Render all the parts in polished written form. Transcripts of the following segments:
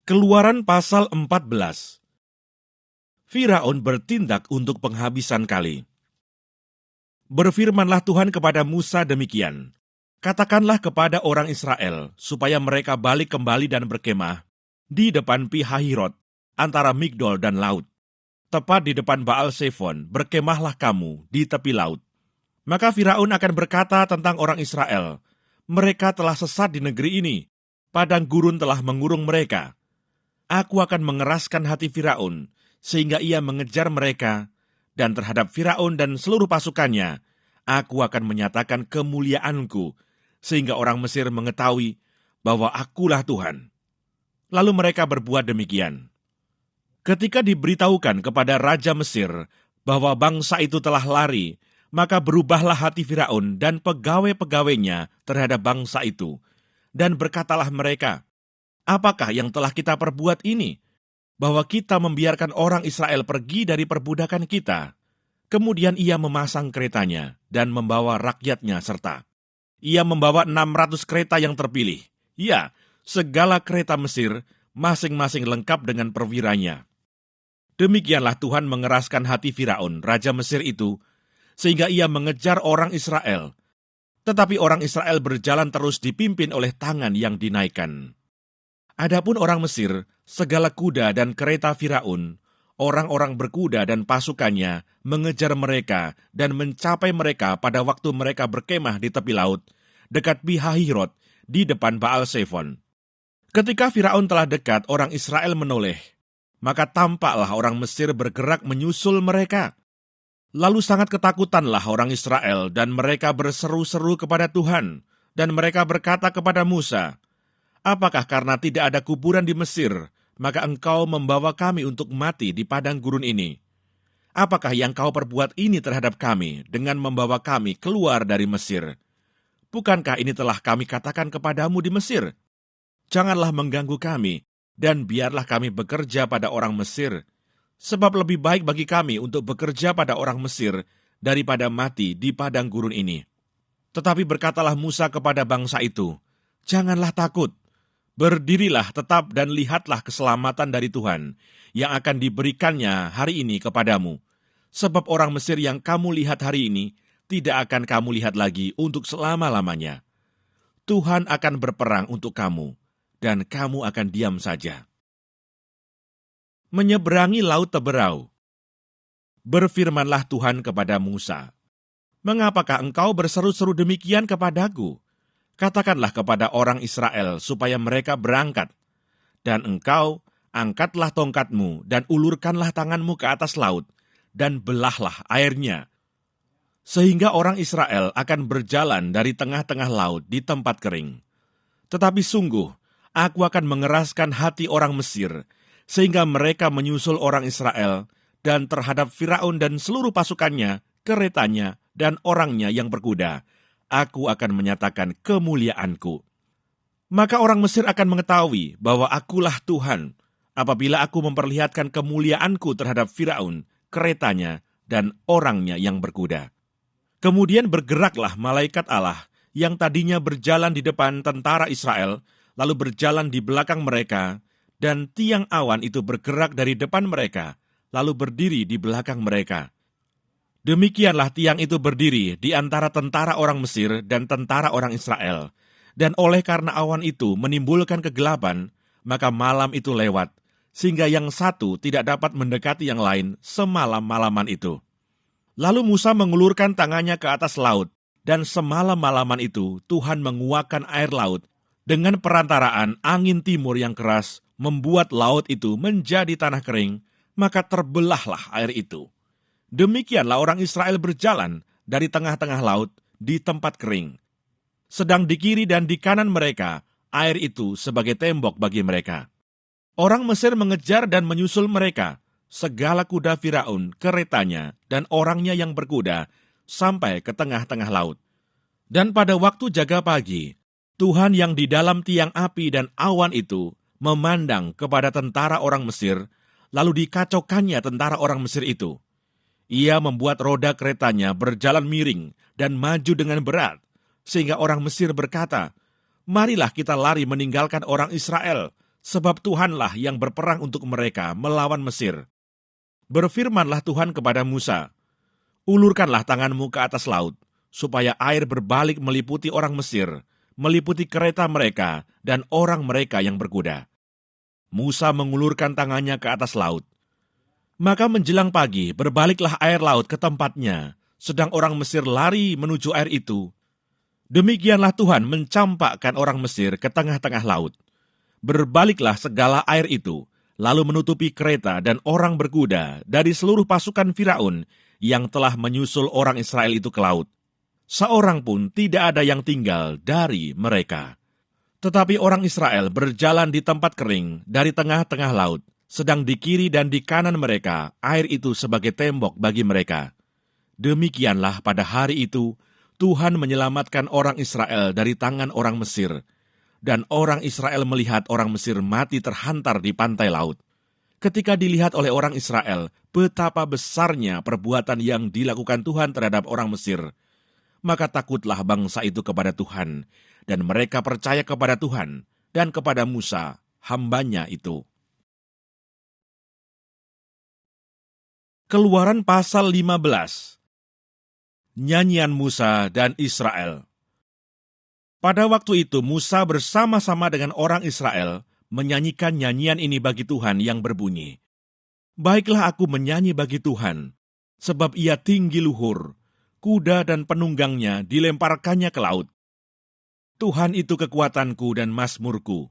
Keluaran pasal 14. Firaun bertindak untuk penghabisan kali. Berfirmanlah Tuhan kepada Musa demikian, katakanlah kepada orang Israel, supaya mereka balik kembali dan berkemah di depan Pi-hahirot, antara Migdol dan laut. Tepat di depan Baal-Zephon, berkemahlah kamu di tepi laut. Maka Firaun akan berkata tentang orang Israel, mereka telah sesat di negeri ini, padang gurun telah mengurung mereka. Aku akan mengeraskan hati Firaun, sehingga ia mengejar mereka, dan terhadap Firaun dan seluruh pasukannya, aku akan menyatakan kemuliaanku, sehingga orang Mesir mengetahui bahwa akulah Tuhan. Lalu mereka berbuat demikian. Ketika diberitahukan kepada Raja Mesir bahwa bangsa itu telah lari, maka berubahlah hati Firaun dan pegawai-pegawainya terhadap bangsa itu, dan berkatalah mereka, apakah yang telah kita perbuat ini, bahwa kita membiarkan orang Israel pergi dari perbudakan kita? Kemudian ia memasang keretanya dan membawa rakyatnya serta. Ia membawa 600 kereta yang terpilih. Ya, segala kereta Mesir, masing-masing lengkap dengan perwiranya. Demikianlah Tuhan mengeraskan hati Firaun, Raja Mesir itu, sehingga ia mengejar orang Israel. Tetapi orang Israel berjalan terus dipimpin oleh tangan yang dinaikkan. Adapun orang Mesir, segala kuda dan kereta Firaun, orang-orang berkuda dan pasukannya mengejar mereka dan mencapai mereka pada waktu mereka berkemah di tepi laut, dekat Pi-hahirot, di depan Baal-Zephon. Ketika Firaun telah dekat, orang Israel menoleh, maka tampaklah orang Mesir bergerak menyusul mereka. Lalu sangat ketakutanlah orang Israel dan mereka berseru-seru kepada Tuhan, dan mereka berkata kepada Musa, apakah karena tidak ada kuburan di Mesir, maka engkau membawa kami untuk mati di padang gurun ini? Apakah yang kau perbuat ini terhadap kami dengan membawa kami keluar dari Mesir? Bukankah ini telah kami katakan kepadamu di Mesir? Janganlah mengganggu kami, dan biarlah kami bekerja pada orang Mesir, sebab lebih baik bagi kami untuk bekerja pada orang Mesir daripada mati di padang gurun ini. Tetapi berkatalah Musa kepada bangsa itu, janganlah takut. Berdirilah tetap dan lihatlah keselamatan dari Tuhan yang akan diberikannya hari ini kepadamu. Sebab orang Mesir yang kamu lihat hari ini tidak akan kamu lihat lagi untuk selama-lamanya. Tuhan akan berperang untuk kamu, dan kamu akan diam saja. Menyeberangi Laut Teberau. Berfirmanlah Tuhan kepada Musa, mengapakah engkau berseru-seru demikian kepadaku? Katakanlah kepada orang Israel supaya mereka berangkat. Dan engkau angkatlah tongkatmu dan ulurkanlah tanganmu ke atas laut dan belahlah airnya. Sehingga orang Israel akan berjalan dari tengah-tengah laut di tempat kering. Tetapi sungguh, aku akan mengeraskan hati orang Mesir, sehingga mereka menyusul orang Israel, dan terhadap Firaun dan seluruh pasukannya, keretanya, dan orangnya yang berkuda, aku akan menyatakan kemuliaanku. Maka orang Mesir akan mengetahui bahwa akulah Tuhan, apabila aku memperlihatkan kemuliaanku terhadap Firaun, keretanya, dan orangnya yang berkuda. Kemudian bergeraklah malaikat Allah, yang tadinya berjalan di depan tentara Israel, lalu berjalan di belakang mereka, dan tiang awan itu bergerak dari depan mereka, lalu berdiri di belakang mereka. Demikianlah tiang itu berdiri di antara tentara orang Mesir dan tentara orang Israel. Dan oleh karena awan itu menimbulkan kegelapan, maka malam itu lewat, sehingga yang satu tidak dapat mendekati yang lain semalam-malaman itu. Lalu Musa mengulurkan tangannya ke atas laut, dan semalam-malaman itu Tuhan menguakkan air laut dengan perantaraan angin timur yang keras, membuat laut itu menjadi tanah kering, maka terbelahlah air itu. Demikianlah orang Israel berjalan dari tengah-tengah laut di tempat kering. Sedang di kiri dan di kanan mereka, air itu sebagai tembok bagi mereka. Orang Mesir mengejar dan menyusul mereka, segala kuda Firaun, keretanya, dan orangnya yang berkuda, sampai ke tengah-tengah laut. Dan pada waktu jaga pagi, Tuhan yang di dalam tiang api dan awan itu memandang kepada tentara orang Mesir, lalu dikacaukannya tentara orang Mesir itu. Ia membuat roda keretanya berjalan miring dan maju dengan berat, sehingga orang Mesir berkata, marilah kita lari meninggalkan orang Israel, sebab Tuhanlah yang berperang untuk mereka melawan Mesir. Berfirmanlah Tuhan kepada Musa, ulurkanlah tanganmu ke atas laut, supaya air berbalik meliputi orang Mesir, meliputi kereta mereka dan orang mereka yang berkuda. Musa mengulurkan tangannya ke atas laut. Maka menjelang pagi berbaliklah air laut ke tempatnya, sedang orang Mesir lari menuju air itu. Demikianlah Tuhan mencampakkan orang Mesir ke tengah-tengah laut. Berbaliklah segala air itu, lalu menutupi kereta dan orang berkuda dari seluruh pasukan Firaun yang telah menyusul orang Israel itu ke laut. Seorang pun tidak ada yang tinggal dari mereka. Tetapi orang Israel berjalan di tempat kering dari tengah-tengah laut, sedang di kiri dan di kanan mereka air itu sebagai tembok bagi mereka. Demikianlah pada hari itu, Tuhan menyelamatkan orang Israel dari tangan orang Mesir, dan orang Israel melihat orang Mesir mati terhantar di pantai laut. Ketika dilihat oleh orang Israel, betapa besarnya perbuatan yang dilakukan Tuhan terhadap orang Mesir, maka takutlah bangsa itu kepada Tuhan, dan mereka percaya kepada Tuhan dan kepada Musa, hambanya itu. Keluaran pasal 15. Nyanyian Musa dan Israel. Pada waktu itu Musa bersama-sama dengan orang Israel menyanyikan nyanyian ini bagi Tuhan yang berbunyi, baiklah aku menyanyi bagi Tuhan, sebab ia tinggi luhur, kuda dan penunggangnya dilemparkannya ke laut. Tuhan itu kekuatanku dan mazmurku,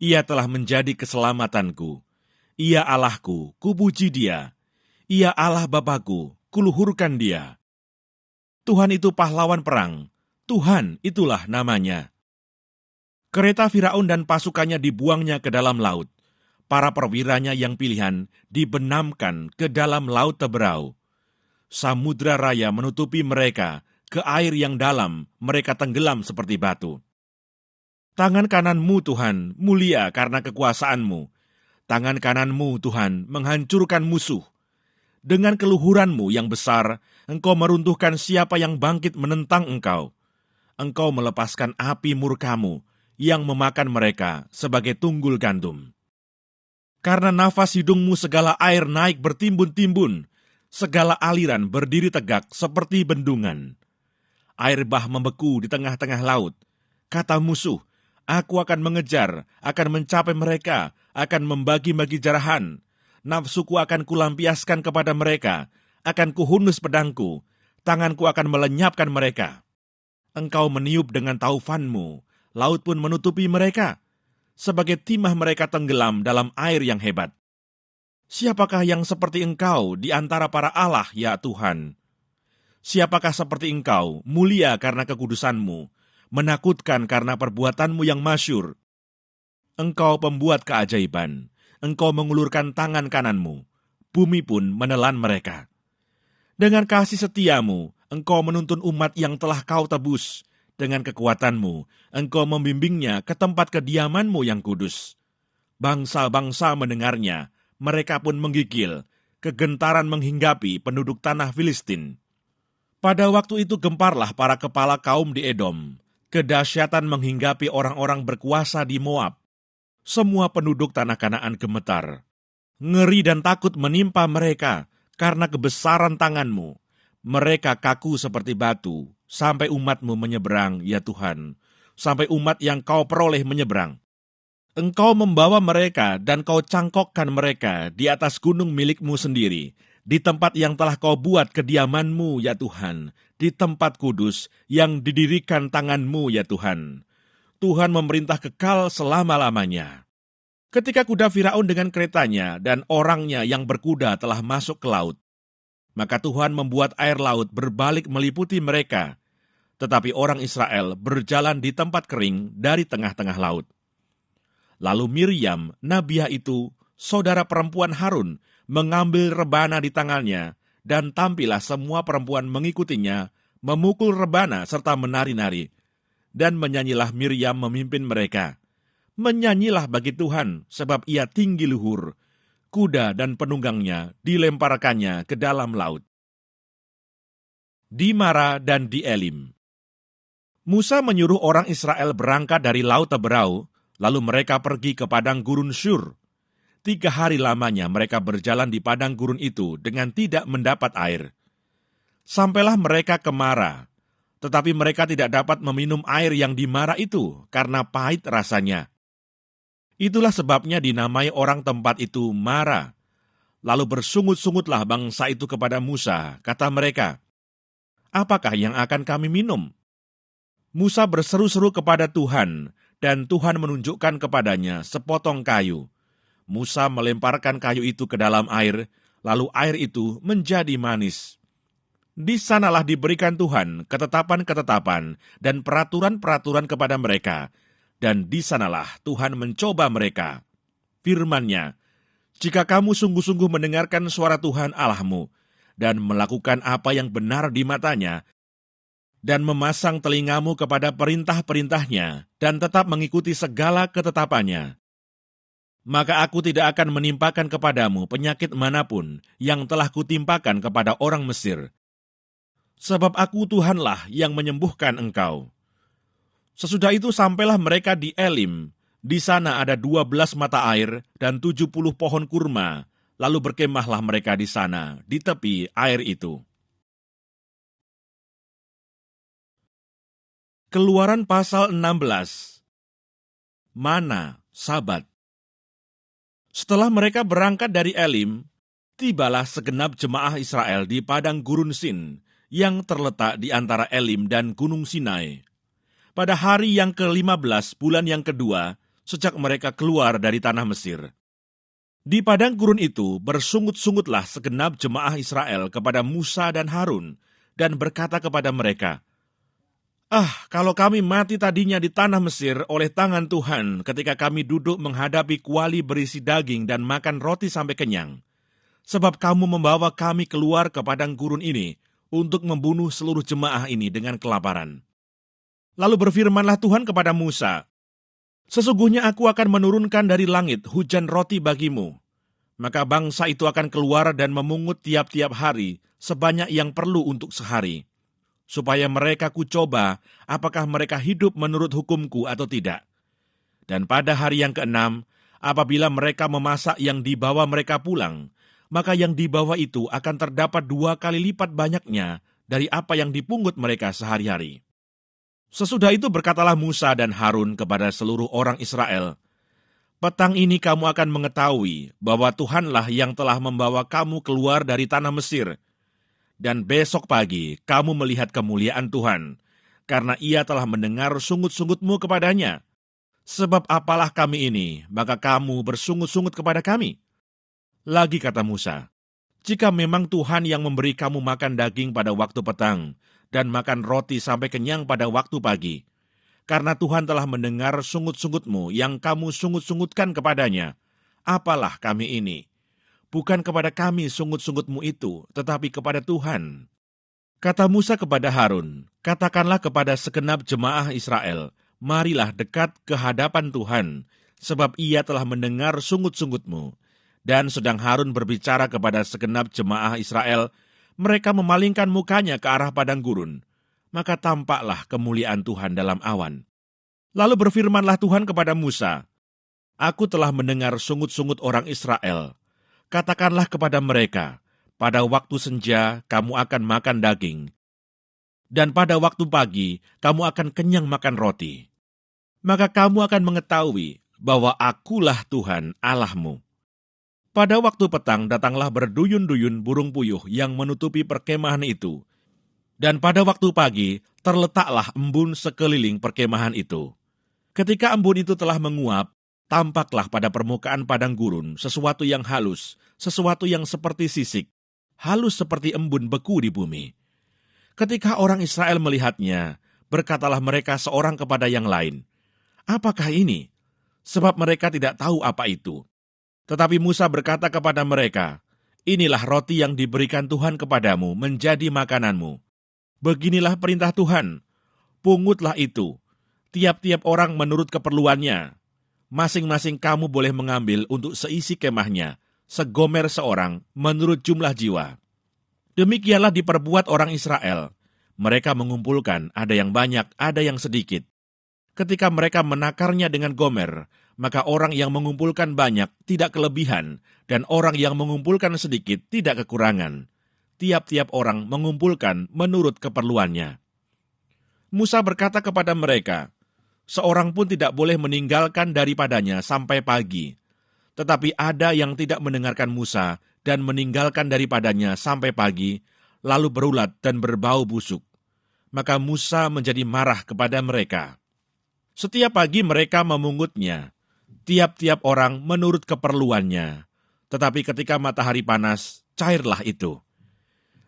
ia telah menjadi keselamatanku. Ia Allahku, kupuji dia. Ia Allah Bapakku, kuluhurkan dia. Tuhan itu pahlawan perang, Tuhan itulah namanya. Kereta Firaun dan pasukannya dibuangnya ke dalam laut. Para perwiranya yang pilihan dibenamkan ke dalam laut Teberau. Samudra raya menutupi mereka, ke air yang dalam mereka tenggelam seperti batu. Tangan kananmu Tuhan mulia karena kekuasaanmu. Tangan kananmu Tuhan menghancurkan musuh. Dengan keluhuranmu yang besar, engkau meruntuhkan siapa yang bangkit menentang engkau. Engkau melepaskan api murkamu yang memakan mereka sebagai tunggul gandum. Karena nafas hidungmu segala air naik bertimbun-timbun, segala aliran berdiri tegak seperti bendungan. Air bah membeku di tengah-tengah laut. Kata musuh, aku akan mengejar, akan mencapai mereka, akan membagi-bagi jarahan. Nafsuku akan kulampiaskan kepada mereka, akan kuhunus pedangku, tanganku akan melenyapkan mereka. Engkau meniup dengan taufanmu, laut pun menutupi mereka. Sebagai timah mereka tenggelam dalam air yang hebat. Siapakah yang seperti engkau di antara para Allah, ya Tuhan? Siapakah seperti engkau, mulia karena kekudusanmu, menakutkan karena perbuatanmu yang masyhur? Engkau pembuat keajaiban, engkau mengulurkan tangan kananmu, bumi pun menelan mereka. Dengan kasih setiamu, engkau menuntun umat yang telah kau tebus. Dengan kekuatanmu, engkau membimbingnya ke tempat kediamanmu yang kudus. Bangsa-bangsa mendengarnya, mereka pun menggigil, kegentaran menghinggapi penduduk tanah Filistin. Pada waktu itu gemparlah para kepala kaum di Edom, kedahsyatan menghinggapi orang-orang berkuasa di Moab. Semua penduduk tanah Kanaan gemetar. Ngeri dan takut menimpa mereka karena kebesaran tanganmu. Mereka kaku seperti batu, sampai umatmu menyeberang, ya Tuhan, sampai umat yang kau peroleh menyeberang. Engkau membawa mereka dan kau cangkokkan mereka di atas gunung milikmu sendiri, di tempat yang telah kau buat kediamanmu, ya Tuhan, di tempat kudus yang didirikan tanganmu, ya Tuhan. Tuhan memerintah kekal selama-lamanya. Ketika kuda Firaun dengan keretanya dan orangnya yang berkuda telah masuk ke laut, maka Tuhan membuat air laut berbalik meliputi mereka, tetapi orang Israel berjalan di tempat kering dari tengah-tengah laut. Lalu Miriam, nabiah itu, saudara perempuan Harun, mengambil rebana di tangannya, dan tampillah semua perempuan mengikutinya, memukul rebana serta menari-nari. Dan menyanyilah Miriam memimpin mereka. Menyanyilah bagi Tuhan, sebab ia tinggi luhur. Kuda dan penunggangnya dilemparkannya ke dalam laut. Di Mara dan di Elim. Musa menyuruh orang Israel berangkat dari laut Teberau, Lalu mereka pergi ke padang gurun Syur. 3 hari lamanya mereka berjalan di padang gurun itu dengan tidak mendapat air. Sampailah mereka ke Mara, tetapi mereka tidak dapat meminum air yang di Mara itu karena pahit rasanya. Itulah sebabnya dinamai orang tempat itu Mara. Lalu bersungut-sungutlah bangsa itu kepada Musa, kata mereka, "Apakah yang akan kami minum?" Musa berseru-seru kepada Tuhan, dan Tuhan menunjukkan kepadanya sepotong kayu. Musa melemparkan kayu itu ke dalam air, lalu air itu menjadi manis. Di sanalah diberikan Tuhan ketetapan-ketetapan dan peraturan-peraturan kepada mereka, dan di sanalah Tuhan mencoba mereka. Firman-Nya, "Jika kamu sungguh-sungguh mendengarkan suara Tuhan Allahmu, dan melakukan apa yang benar di matanya, dan memasang telingamu kepada perintah-perintahnya, dan tetap mengikuti segala ketetapannya, maka aku tidak akan menimpakan kepadamu penyakit manapun yang telah kutimpakan kepada orang Mesir. Sebab aku Tuhanlah yang menyembuhkan engkau." Sesudah itu sampailah mereka di Elim. Di sana ada 12 mata air dan 70 pohon kurma. Lalu berkemahlah mereka di sana, di tepi air itu. Keluaran pasal 16. Mana, Sabat. Setelah mereka berangkat dari Elim, tibalah segenap jemaah Israel di padang gurun Sin, yang terletak di antara Elim dan Gunung Sinai. Pada hari yang ke-15 bulan yang kedua, sejak mereka keluar dari tanah Mesir. Di padang gurun itu bersungut-sungutlah segenap jemaah Israel kepada Musa dan Harun, dan berkata kepada mereka, Kalau kami mati tadinya di tanah Mesir oleh tangan Tuhan ketika kami duduk menghadapi kuali berisi daging dan makan roti sampai kenyang. Sebab kamu membawa kami keluar ke padang gurun ini untuk membunuh seluruh jemaah ini dengan kelaparan." Lalu berfirmanlah Tuhan kepada Musa, "Sesungguhnya aku akan menurunkan dari langit hujan roti bagimu. Maka bangsa itu akan keluar dan memungut tiap-tiap hari sebanyak yang perlu untuk sehari, supaya mereka kucoba apakah mereka hidup menurut hukumku atau tidak. Dan pada hari yang ke-6, apabila mereka memasak yang dibawa mereka pulang, maka yang dibawa itu akan terdapat 2 kali lipat banyaknya dari apa yang dipungut mereka sehari-hari." Sesudah itu berkatalah Musa dan Harun kepada seluruh orang Israel, "Petang ini kamu akan mengetahui bahwa Tuhanlah yang telah membawa kamu keluar dari tanah Mesir. Dan besok pagi kamu melihat kemuliaan Tuhan, karena Ia telah mendengar sungut-sungutmu kepadanya. Sebab apalah kami ini, maka kamu bersungut-sungut kepada kami?" Lagi kata Musa, "Jika memang Tuhan yang memberi kamu makan daging pada waktu petang, dan makan roti sampai kenyang pada waktu pagi, karena Tuhan telah mendengar sungut-sungutmu yang kamu sungut-sungutkan kepadanya, apalah kami ini? Bukan kepada kami sungut-sungutmu itu, tetapi kepada Tuhan." Kata Musa kepada Harun, "Katakanlah kepada segenap jemaah Israel, marilah dekat ke hadapan Tuhan, sebab Ia telah mendengar sungut-sungutmu." Dan sedang Harun berbicara kepada segenap jemaah Israel, mereka memalingkan mukanya ke arah padang gurun, maka tampaklah kemuliaan Tuhan dalam awan. Lalu berfirmanlah Tuhan kepada Musa, "Aku telah mendengar sungut-sungut orang Israel. Katakanlah kepada mereka, pada waktu senja kamu akan makan daging, dan pada waktu pagi kamu akan kenyang makan roti. Maka kamu akan mengetahui bahwa akulah Tuhan Allahmu." Pada waktu petang datanglah berduyun-duyun burung puyuh yang menutupi perkemahan itu. Dan pada waktu pagi terletaklah embun sekeliling perkemahan itu. Ketika embun itu telah menguap, tampaklah pada permukaan padang gurun sesuatu yang halus, sesuatu yang seperti sisik, halus seperti embun beku di bumi. Ketika orang Israel melihatnya, berkatalah mereka seorang kepada yang lain, "Apakah ini?" Sebab mereka tidak tahu apa itu. Tetapi Musa berkata kepada mereka, "Inilah roti yang diberikan Tuhan kepadamu menjadi makananmu. Beginilah perintah Tuhan, pungutlah itu, tiap-tiap orang menurut keperluannya. Masing-masing kamu boleh mengambil untuk seisi kemahnya, segomer seorang menurut jumlah jiwa." Demikianlah diperbuat orang Israel. Mereka mengumpulkan, ada yang banyak, ada yang sedikit. Ketika mereka menakarnya dengan gomer, maka orang yang mengumpulkan banyak tidak kelebihan, dan orang yang mengumpulkan sedikit tidak kekurangan. Tiap-tiap orang mengumpulkan menurut keperluannya. Musa berkata kepada mereka, seorang pun tidak boleh meninggalkan daripadanya sampai pagi. Tetapi ada yang tidak mendengarkan Musa dan meninggalkan daripadanya sampai pagi, lalu berulat dan berbau busuk. Maka Musa menjadi marah kepada mereka. Setiap pagi mereka memungutnya, tiap-tiap orang menurut keperluannya. Tetapi ketika matahari panas, cairlah itu.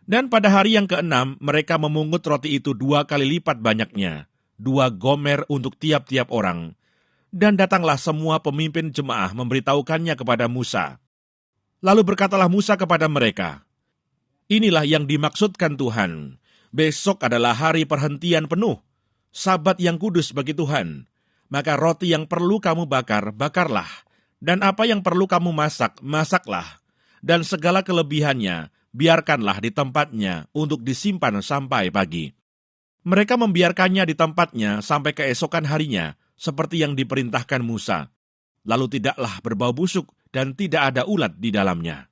Dan pada hari yang ke-6, mereka memungut roti itu 2 kali lipat banyaknya, 2 gomer untuk tiap-tiap orang. Dan datanglah semua pemimpin jemaah memberitahukannya kepada Musa. Lalu berkatalah Musa kepada mereka, inilah yang dimaksudkan Tuhan. Besok adalah hari perhentian penuh, Sabat yang kudus bagi Tuhan. Maka roti yang perlu kamu bakar, bakarlah. Dan apa yang perlu kamu masak, masaklah. Dan segala kelebihannya, biarkanlah di tempatnya untuk disimpan sampai pagi. Mereka membiarkannya di tempatnya sampai keesokan harinya, seperti yang diperintahkan Musa. Lalu tidaklah berbau busuk dan tidak ada ulat di dalamnya.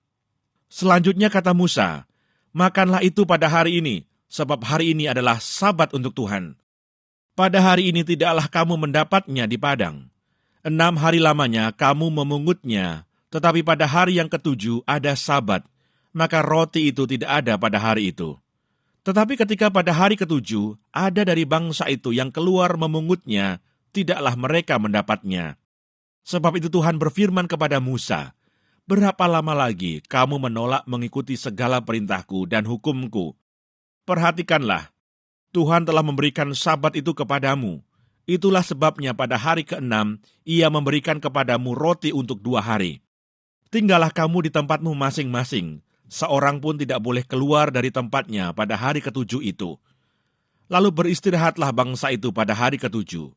Selanjutnya kata Musa, makanlah itu pada hari ini, sebab hari ini adalah Sabat untuk Tuhan. Pada hari ini tidaklah kamu mendapatnya di padang. 6 hari lamanya kamu memungutnya, tetapi pada hari yang ke-7 ada Sabat, maka roti itu tidak ada pada hari itu. Tetapi ketika pada hari ke-7 ada dari bangsa itu yang keluar memungutnya, tidaklah mereka mendapatnya. Sebab itu Tuhan berfirman kepada Musa, berapa lama lagi kamu menolak mengikuti segala perintahku dan hukumku? Perhatikanlah, Tuhan telah memberikan Sabat itu kepadamu. Itulah sebabnya pada hari ke-6, Ia memberikan kepadamu roti untuk 2 hari. Tinggallah kamu di tempatmu masing-masing. Seorang pun tidak boleh keluar dari tempatnya pada hari ke-7 itu. Lalu beristirahatlah bangsa itu pada hari ke-7.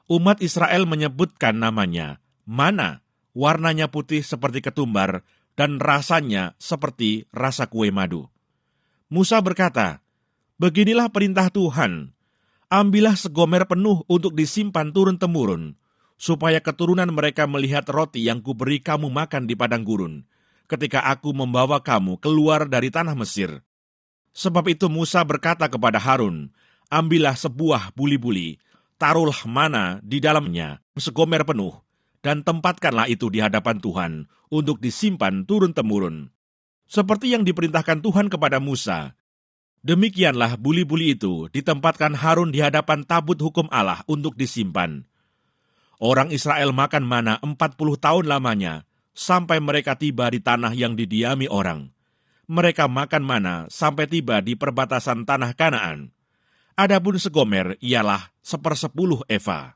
Umat Israel menyebutkan namanya, Mana, warnanya putih seperti ketumbar, dan rasanya seperti rasa kue madu. Musa berkata, beginilah perintah Tuhan, ambillah segomer penuh untuk disimpan turun-temurun, supaya keturunan mereka melihat roti yang kuberi kamu makan di padang gurun, ketika aku membawa kamu keluar dari tanah Mesir. Sebab itu Musa berkata kepada Harun, ambillah sebuah buli-buli, taruhlah mana di dalamnya segomer penuh, dan tempatkanlah itu di hadapan Tuhan, untuk disimpan turun-temurun. Seperti yang diperintahkan Tuhan kepada Musa, demikianlah buli-buli itu ditempatkan Harun di hadapan tabut hukum Allah untuk disimpan. Orang Israel makan mana 40 tahun lamanya, sampai mereka tiba di tanah yang didiami orang. Mereka makan mana sampai tiba di perbatasan tanah Kanaan. Adapun segomer ialah 1/10 eva.